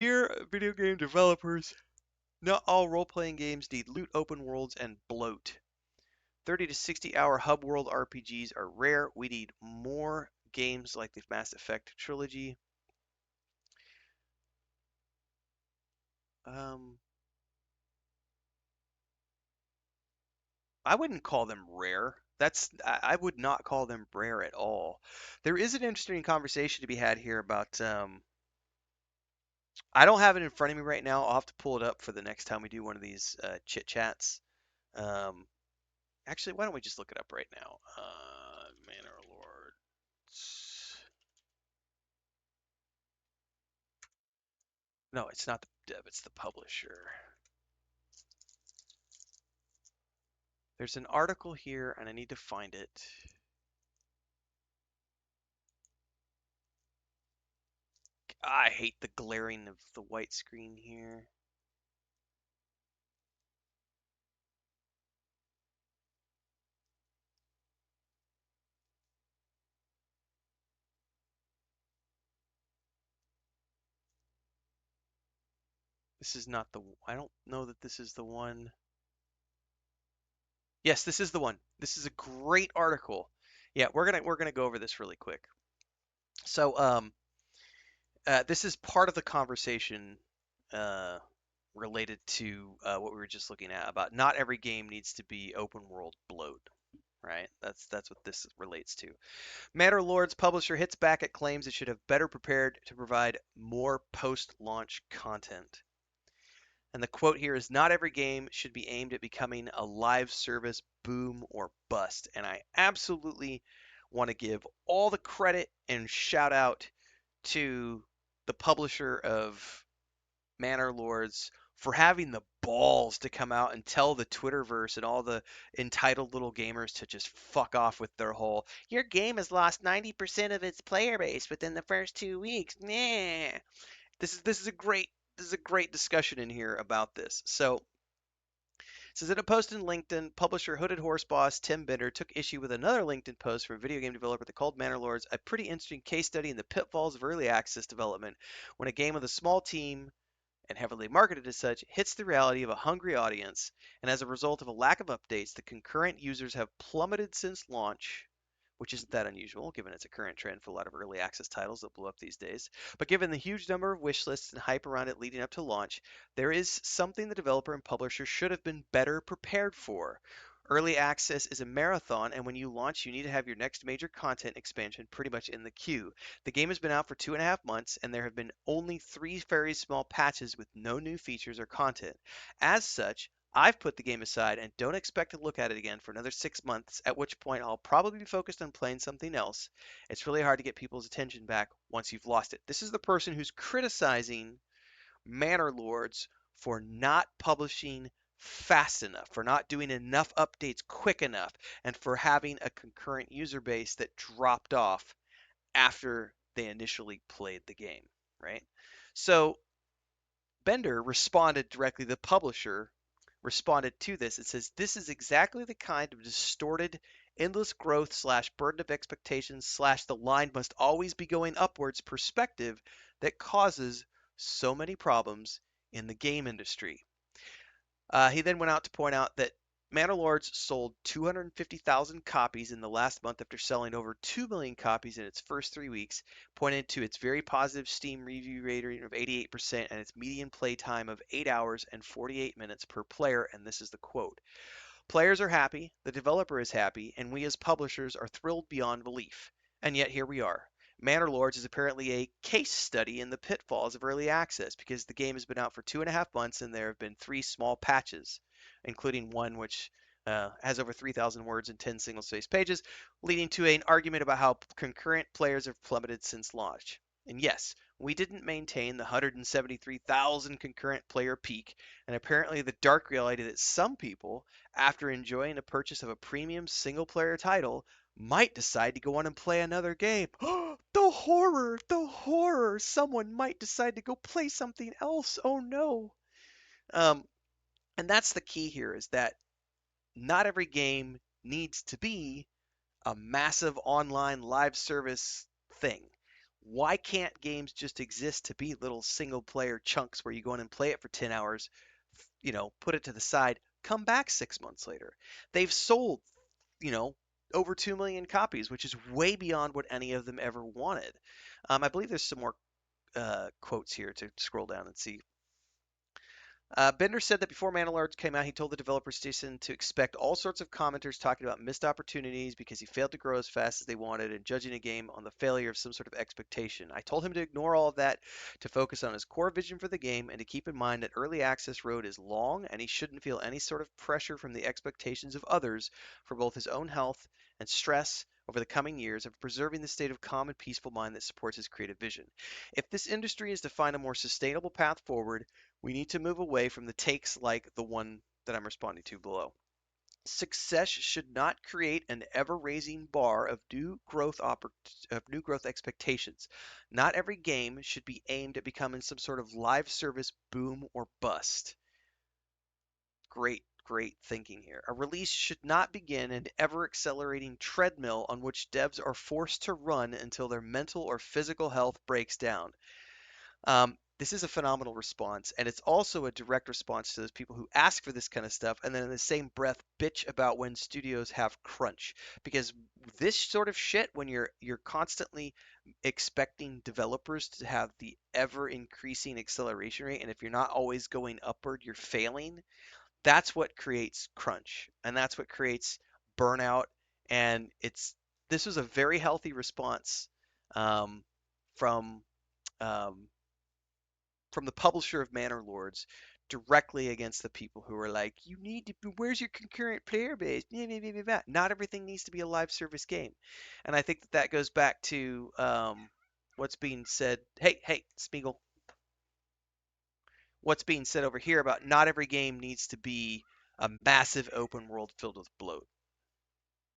Here, video game developers, not all role-playing games need loot open worlds and bloat. 30 to 60 hour hub world RPGs are rare. We need more games like the Mass Effect trilogy. Um, I wouldn't call them rare. I would not call them rare at all. There is an interesting conversation to be had here about I don't have it in front of me right now. I'll have to pull it up for the next time we do one of these chit chats. Um, actually, why don't we just look it up right now? Manor Lords. No, it's not the dev, it's the publisher. There's an article here, and I need to find it. I hate the glaring of the white screen here. This is not the. I don't know that this is the one. Yes, this is the one. This is a great article. Yeah, we're gonna go over this really quick. So, this is part of the conversation uh, related to what we were just looking at about not every game needs to be open world bloat, right? That's what this relates to. Manor Lords publisher hits back at claims it should have better prepared to provide more post-launch content. And the quote here is, not every game should be aimed at becoming a live service boom or bust. And I absolutely want to give all the credit and shout out to the publisher of Manor Lords for having the balls to come out and tell the Twitterverse and all the entitled little gamers to just fuck off with their whole, your game has lost 90% of its player base within the first 2 weeks. Nah. This is a great discussion in here about this. So, it says in a post in LinkedIn, publisher Hooded Horse boss Tim Bender took issue with another LinkedIn post from a video game developer that called Manor Lords a pretty interesting case study in the pitfalls of early access development when a game with a small team and heavily marketed as such hits the reality of a hungry audience, and as a result of a lack of updates, the concurrent users have plummeted since launch, which isn't that unusual given it's a current trend for a lot of early access titles that blow up these days. But given the huge number of wish lists and hype around it leading up to launch, there is something the developer and publisher should have been better prepared for. Early access is a marathon, and when you launch, you need to have your next major content expansion pretty much in the queue. The game has been out for 2.5 months, and there have been only 3 very small patches with no new features or content. As such, I've put the game aside and don't expect to look at it again for another 6 months, at which point I'll probably be focused on playing something else. It's really hard to get people's attention back once you've lost it. This is the person who's criticizing Manor Lords for not publishing fast enough, for not doing enough updates quick enough, and for having a concurrent user base that dropped off after they initially played the game, right? So Bender responded directly, the publisher responded to this. It says, this is exactly the kind of distorted, endless growth slash burden of expectations slash the line must always be going upwards perspective that causes so many problems in the game industry. He then went out to point out that Manor Lords sold 250,000 copies in the last month after selling over 2 million copies in its first 3 weeks, pointed to its very positive Steam review rating of 88% and its median play time of 8 hours and 48 minutes per player. And this is the quote. Players are happy, the developer is happy, and we as publishers are thrilled beyond belief. And yet here we are. Manor Lords is apparently a case study in the pitfalls of early access because the game has been out for 2.5 months and there have been 3 small patches, including one which has over 3,000 words and 10 single-spaced pages, leading to an argument about how concurrent players have plummeted since launch. And yes, we didn't maintain the 173,000 concurrent player peak, and apparently the dark reality that some people, after enjoying a purchase of a premium single-player title, might decide to go on and play another game. The horror! The horror! Someone might decide to go play something else. Oh no. Um, and that's the key here is that not every game needs to be a massive online live service thing. Why can't games just exist to be little single player chunks where you go in and play it for 10 hours, put it to the side, come back 6 months later? They've sold, you know, over 2 million copies, which is way beyond what any of them ever wanted. I believe there's some more quotes here to scroll down and see. Bender said that before Manor Lords came out, he told the developer station to expect all sorts of commenters talking about missed opportunities because he failed to grow as fast as they wanted and judging a game on the failure of some sort of expectation. I told him to ignore all of that, to focus on his core vision for the game, and to keep in mind that early access road is long and he shouldn't feel any sort of pressure from the expectations of others for both his own health and stress over the coming years of preserving the state of calm and peaceful mind that supports his creative vision. If this industry is to find a more sustainable path forward, we need to move away from the takes like the one that I'm responding to below. Success should not create an ever-raising bar of new growth expectations. Not every game should be aimed at becoming some sort of live service boom or bust. Great thinking here. A release should not begin an ever-accelerating treadmill on which devs are forced to run until their mental or physical health breaks down. This is a phenomenal response, and it's also a direct response to those people who ask for this kind of stuff, and then in the same breath bitch about when studios have crunch. Because this sort of shit, when you're constantly expecting developers to have the ever increasing acceleration rate, and if you're not always going upward, you're failing. That's what creates crunch, and that's what creates burnout. And this was a very healthy response um, from. Um, from the publisher of Manor Lords directly against the people who are like, you need to, where's your concurrent player base? Blah, blah, blah, blah, blah. Not everything needs to be a live service game. And I think that that goes back to what's being said. Hey, Spiegel, what's being said over here about not every game needs to be a massive open world filled with bloat.